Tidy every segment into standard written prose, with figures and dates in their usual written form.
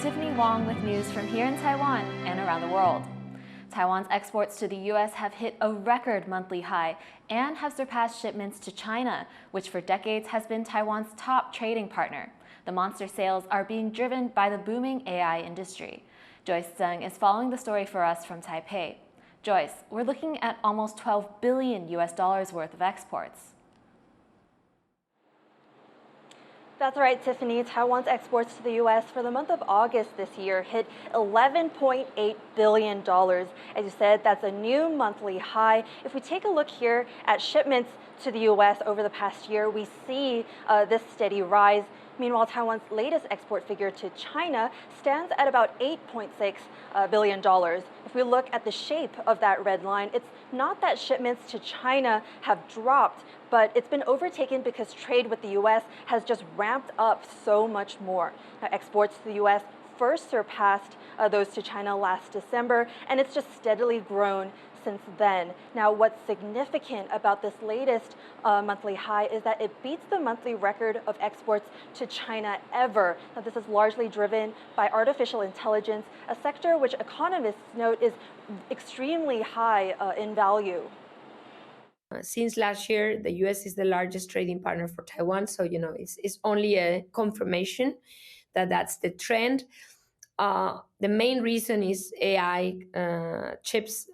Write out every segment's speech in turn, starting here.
Tiffany Wong with news from here in Taiwan and around the world. Taiwan's exports to the U.S. have hit a record monthly high and have surpassed shipments to China, which for decades has been Taiwan's top trading partner. The monster sales are being driven by the booming AI industry. Joyce Tseng is following the story for us from Taipei. Joyce, we're looking at almost $12 billion worth of exports. That's right, Tiffany. Taiwan's exports to the U.S. for the month of August this year hit $11.8 billion. As you said, that's a new monthly high. If we take a look here at shipments to the U.S. over the past year, we see this steady rise. Meanwhile, Taiwan's latest export figure to China stands at about $8.6 billion. If we look at the shape of that red line, it's not that shipments to China have dropped, but it's been overtaken because trade with the U.S. has just ramped up so much more. Now, exports to the U.S. first surpassed those to China last December, and it's just steadily grown since then. Now, what's significant about this latest monthly high is that it beats the monthly record of exports to China ever. Now, this is largely driven by artificial intelligence, a sector which economists note is extremely high in value. Since last year, the U.S. is the largest trading partner for Taiwan, so it's only a confirmation that that's the trend. The main reason is AI chips,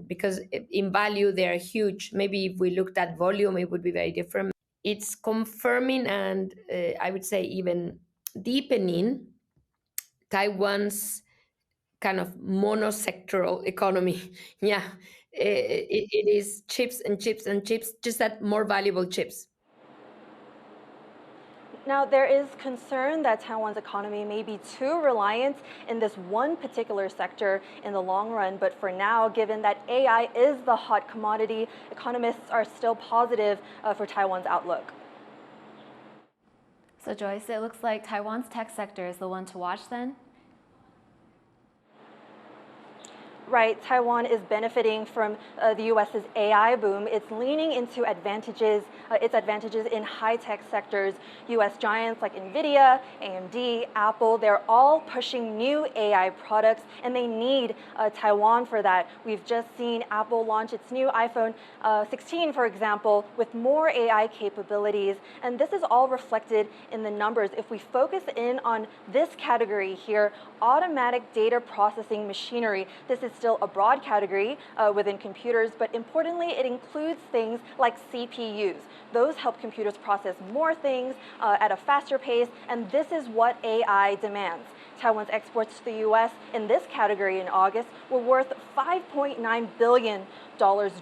because in value they are huge. Maybe if we looked at volume, it would be very different. It's confirming and I would say even deepening Taiwan's kind of monosectoral economy. Yeah, it is chips and chips and chips, just that more valuable chips. Now, there is concern that Taiwan's economy may be too reliant in this one particular sector in the long run. But for now, given that AI is the hot commodity, economists are still positive for Taiwan's outlook. So Joyce, it looks like Taiwan's tech sector is the one to watch then? Right, Taiwan is benefiting from the U.S.'s AI boom. It's leaning into its advantages in high-tech sectors. U.S. giants like NVIDIA, AMD, Apple, they're all pushing new AI products, and they need Taiwan for that. We've just seen Apple launch its new iPhone 16, for example, with more AI capabilities, and this is all reflected in the numbers. If we focus in on this category here, automatic data processing machinery, this is still a broad category within computers, but importantly, it includes things like CPUs. Those help computers process more things at a faster pace, and this is what AI demands. Taiwan's exports to the U.S. in this category in August were worth $5.9 billion,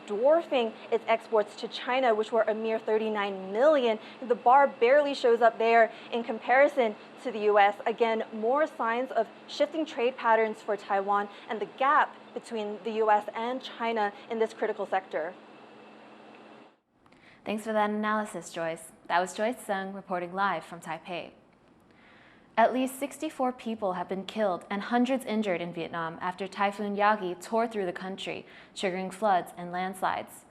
dwarfing its exports to China, which were a mere $39 million. The bar barely shows up there in comparison to the U.S. Again, more signs of shifting trade patterns for Taiwan and the gap between the U.S. and China in this critical sector. Thanks for that analysis, Joyce. That was Joyce Tseng reporting live from Taipei. At least 64 people have been killed and hundreds injured in Vietnam after Typhoon Yagi tore through the country, triggering floods and landslides.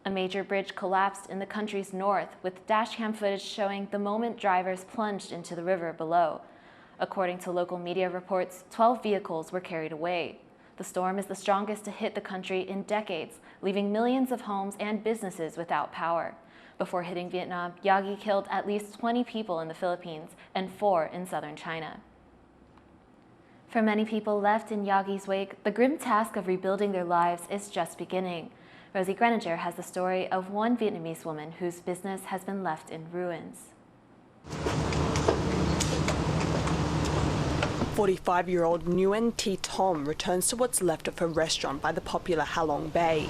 A major bridge collapsed in the country's north, with dashcam footage showing the moment drivers plunged into the river below. According to local media reports, 12 vehicles were carried away. The storm is the strongest to hit the country in decades, leaving millions of homes and businesses without power. Before hitting Vietnam, Yagi killed at least 20 people in the Philippines and 4 in southern China. For many people left in Yagi's wake, the grim task of rebuilding their lives is just beginning. Rosie Greninger has the story of one Vietnamese woman whose business has been left in ruins. 45-year-old Nguyen T. Tom returns to what's left of her restaurant by the popular Halong Bay.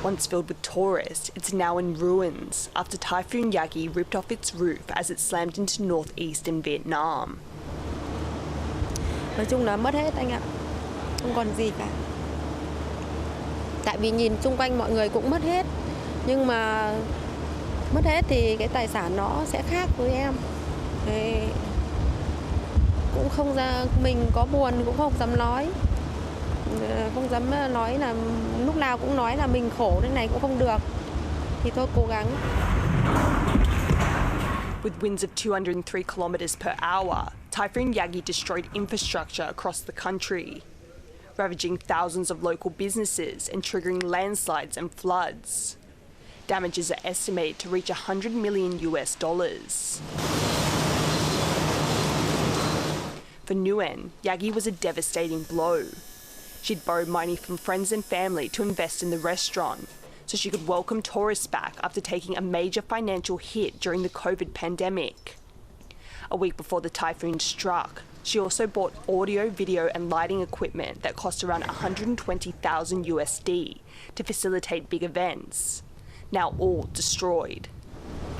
Once filled with tourists, it's now in ruins after Typhoon Yagi ripped off its roof as it slammed into northeastern Vietnam. Nói chung là mất hết anh ạ, không còn gì cả. Tại vì nhìn xung quanh mọi người cũng mất hết, nhưng mà mất hết thì cái tài sản nó sẽ khác với em. Cũng không ra, mình có buồn cũng không dám nói. Không dám nói là lúc nào cũng nói là mình khổ thế này cũng không được, thì thôi cố gắng. With winds of 203 kilometres per hour, Typhoon Yagi destroyed infrastructure across the country, ravaging thousands of local businesses and triggering landslides and floods. Damages are estimated to reach $100 million. For Nguyen, Yagi was a devastating blow. She'd borrowed money from friends and family to invest in the restaurant, so she could welcome tourists back after taking a major financial hit during the COVID pandemic. A week before the typhoon struck, she also bought audio, video and lighting equipment that cost around $120,000 to facilitate big events. Now all destroyed.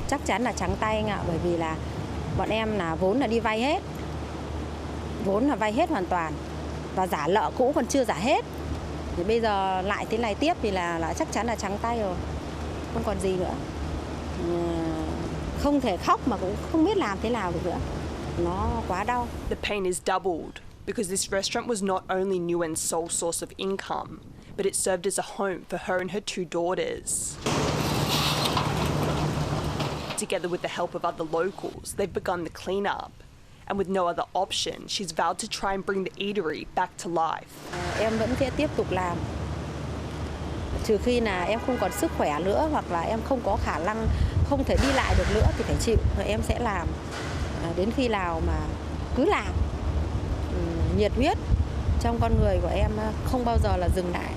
Chắc chắn là trắng tay anh ạ, bởi vì là bọn em là vốn là đi vay hết. Vốn là vay hết hoàn toàn và giả nợ cũ còn chưa giả hết. Thì bây giờ lại thế này tiếp thì là chắc chắn là trắng tay rồi. Không còn gì nữa. Không thể khóc mà cũng không biết làm thế nào được nữa. Nó quá đau. The pain is doubled because this restaurant was not only Nguyen's sole source of income, but it served as a home for her and her 2 daughters. Together with the help of other locals, they've begun the clean-up. And with no other option, she's vowed to try and bring the eatery back to life. Em vẫn sẽ tiếp tục làm. Trừ khi là em không còn sức khỏe nữa hoặc là em không có khả năng không thể đi lại được nữa thì phải chịu. Rồi em sẽ làm đến khi nào mà cứ làm. Nhiệt huyết trong con người của em không bao giờ là dừng lại.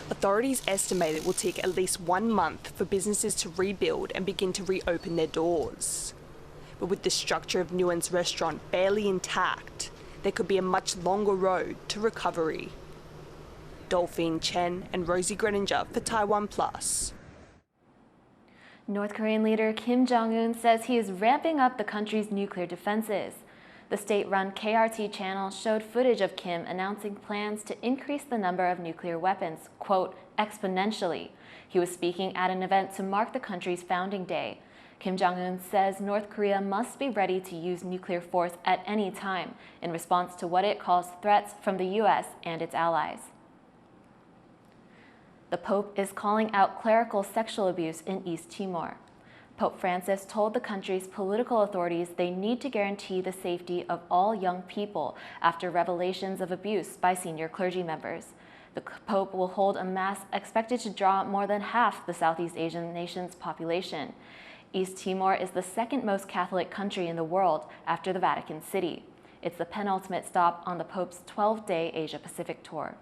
Authorities estimate it will take at least 1 month for businesses to rebuild and begin to reopen their doors. But with the structure of Nguyen's restaurant barely intact, there could be a much longer road to recovery. Dolphine Chen and Rosie Greninger for TaiwanPlus. North Korean leader Kim Jongun says he is ramping up the country's nuclear defenses. The state-run KRT channel showed footage of Kim announcing plans to increase the number of nuclear weapons, quote, exponentially. He was speaking at an event to mark the country's founding day. Kim Jong-un says North Korea must be ready to use nuclear force at any time in response to what it calls threats from the U.S. and its allies. The Pope is calling out clerical sexual abuse in East Timor. Pope Francis told the country's political authorities they need to guarantee the safety of all young people after revelations of abuse by senior clergy members. The Pope will hold a mass expected to draw more than half the Southeast Asian nation's population. East Timor is the second most Catholic country in the world after the Vatican City. It's the penultimate stop on the Pope's 12-day Asia-Pacific tour.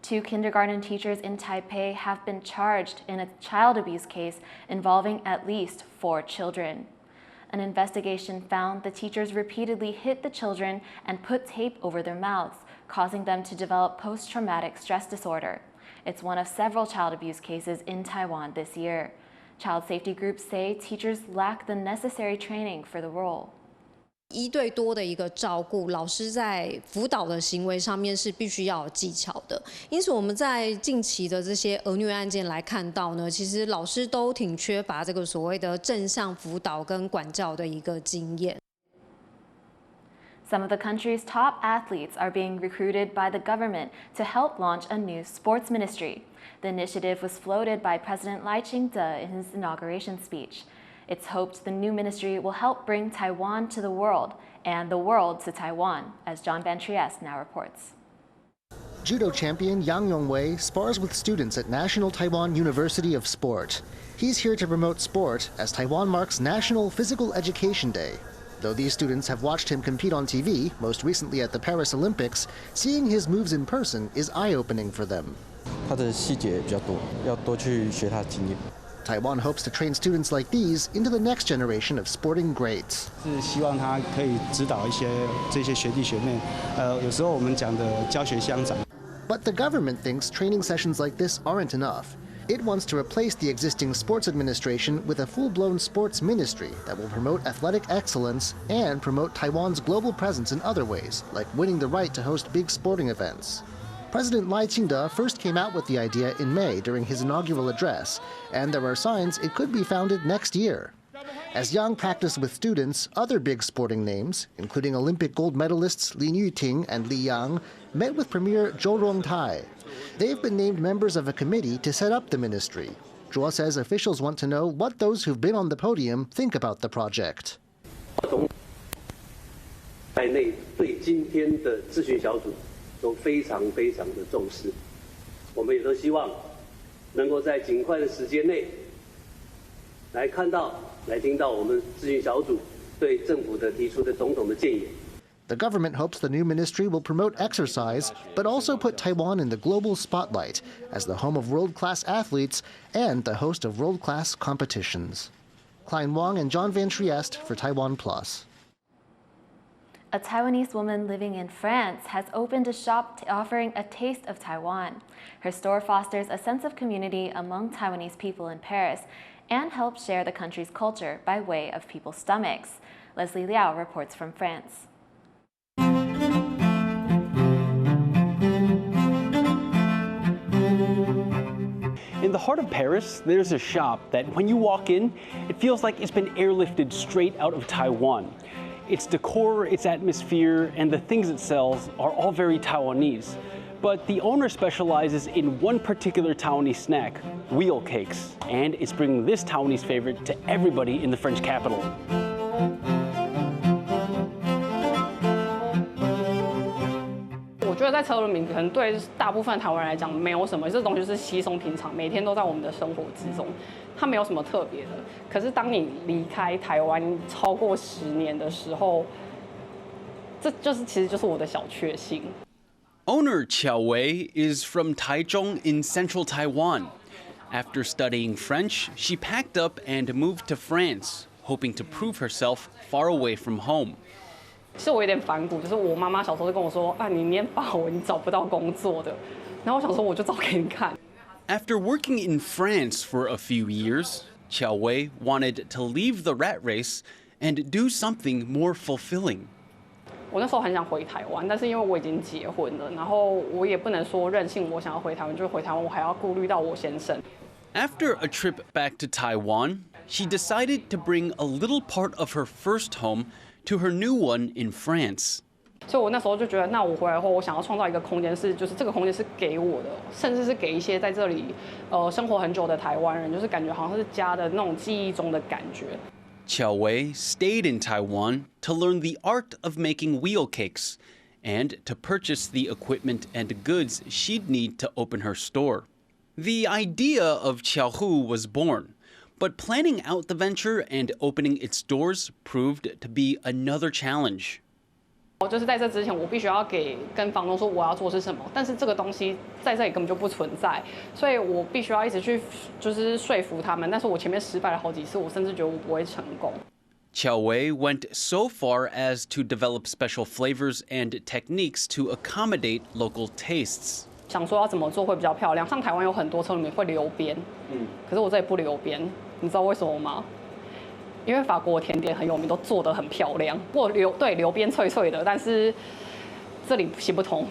2 kindergarten teachers in Taipei have been charged in a child abuse case involving at least 4 children. An investigation found the teachers repeatedly hit the children and put tape over their mouths, causing them to develop post-traumatic stress disorder. It's one of several child abuse cases in Taiwan this year. Child safety groups say teachers lack the necessary training for the role. 1对多的一个照顾，老师在辅导的行为上面是必须要有技巧的。因此，我们在近期的这些儿虐案件来看到呢，其实老师都挺缺乏这个所谓的正向辅导跟管教的一个经验。Some of the country's top athletes are being recruited by the government to help launch a new sports ministry. The initiative was floated by President Lai Ching-te in his inauguration speech. It's hoped the new ministry will help bring Taiwan to the world and the world to Taiwan, as John Van Trieste now reports. Judo champion Yang Yongwei spars with students at National Taiwan University of Sport. He's here to promote sport as Taiwan marks National Physical Education Day. Though these students have watched him compete on TV, most recently at the Paris Olympics, seeing his moves in person is eye-opening for them. 他的细节比较多，要多去学他的经验。 Taiwan hopes to train students like these into the next generation of sporting greats. 是希望他可以指导一些这些学弟学妹，有时候我们讲的教学相长。 But the government thinks training sessions like this aren't enough. It wants to replace the existing sports administration with a full-blown sports ministry that will promote athletic excellence and promote Taiwan's global presence in other ways, like winning the right to host big sporting events. President Lai Ching-te first came out with the idea in May during his inaugural address, and there are signs it could be founded next year. As Yang practiced with students, other big sporting names, including Olympic gold medalists Lin Yuting and Li Yang, met with Premier Zhou Rongtai. They've been named members of a committee to set up the ministry. Zhuo says officials want to know what those who've been on the podium think about the project. 在内对今天的咨询小组都非常的重视，我们也都希望能够在尽快的时间内来看到、来听到我们咨询小组对政府的提出的种种的建议。 The government hopes the new ministry will promote exercise, but also put Taiwan in the global spotlight as the home of world-class athletes and the host of world-class competitions. Klein Wong and John Van Trieste for TaiwanPlus. A Taiwanese woman living in France has opened a shop offering a taste of Taiwan. Her store fosters a sense of community among Taiwanese people in Paris and helps share the country's culture by way of people's stomachs. Leslie Liao reports from France. In the heart of Paris, there's a shop that when you walk in, it feels like it's been airlifted straight out of Taiwan. Its decor, its atmosphere, and the things it sells are all very Taiwanese. But the owner specializes in one particular Taiwanese snack, wheel cakes, and it's bringing this Taiwanese favorite to everybody in the French capital. 我觉得在车轮饼可能对大部分台湾人来讲没有什么，这东西是稀松平常，每天都在我们的生活之中，它没有什么特别的。可是当你离开台湾超过10年的时候，这其实就是我的小确幸。 Owner Qiao Wei is from Taichung in central Taiwan. After studying French, she packed up and moved to France, hoping to prove herself far away from home. 其实我有点反骨，就是我妈妈小时候就跟我说啊，你念法文你找不到工作的，然后我想说我就找给你看。After working in France for a few years, Qiao Wei wanted to leave the rat race and do something more fulfilling. 我那时候很想回台湾，但是因为我已经结婚了，然后我也不能说任性，我想要回台湾就回台湾，我还要顾虑到我先生。After a trip back to Taiwan, she decided to bring a little part of her first home to her new one in France. 所以我那时候就觉得，那我回来后，我想要创造一个空间，就是这个空间是给我的，甚至是给一些在这里生活很久的台湾人，就是感觉好像是家的那种记忆中的感觉。Qiao Wei stayed in Taiwan to learn the art of making wheel cakes and to purchase the equipment and goods she'd need to open her store. The idea of Qiaohu was born, but planning out the venture and opening its doors proved to be another challenge. 就是在这之前，我必须要跟房东说我要做是什么，但是这个东西在这里根本就不存在，所以我必须要一直去就是说服他们。但是我前面失败了好几次，我甚至觉得我不会成功。Qiao Wei went so far as to develop special flavors and techniques to accommodate local tastes. 想说要怎么做会比较漂亮，像台湾有很多车里面会留边，可是我这里不留边，你知道为什么吗？因为法国甜点很有名，都做得很漂亮。留边脆脆的，但是这里行不通。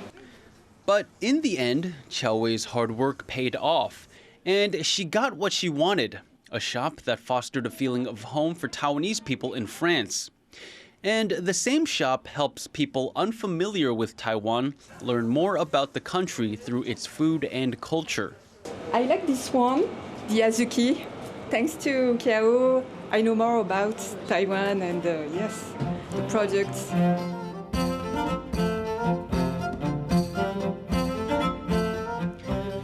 But in the end, Qiao Wei's hard work paid off, and she got what she wanted, a shop that fostered a feeling of home for Taiwanese people in France. And the same shop helps people unfamiliar with Taiwan learn more about the country through its food and culture. I like this one, the azuki. Thanks to Kiao, I know more about Taiwan and yes, the products.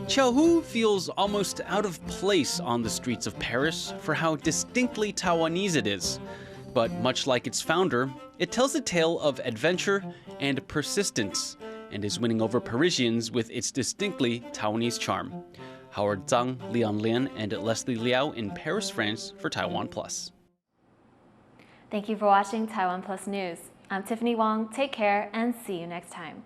Qiaohu feels almost out of place on the streets of Paris for how distinctly Taiwanese it is. But much like its founder, it tells a tale of adventure and persistence, and is winning over Parisians with its distinctly Taiwanese charm. Howard Zhang, Leon Lin, and Leslie Liao in Paris, France for TaiwanPlus. Thank you for watching TaiwanPlus News. I'm Tiffany Wong. Take care and see you next time.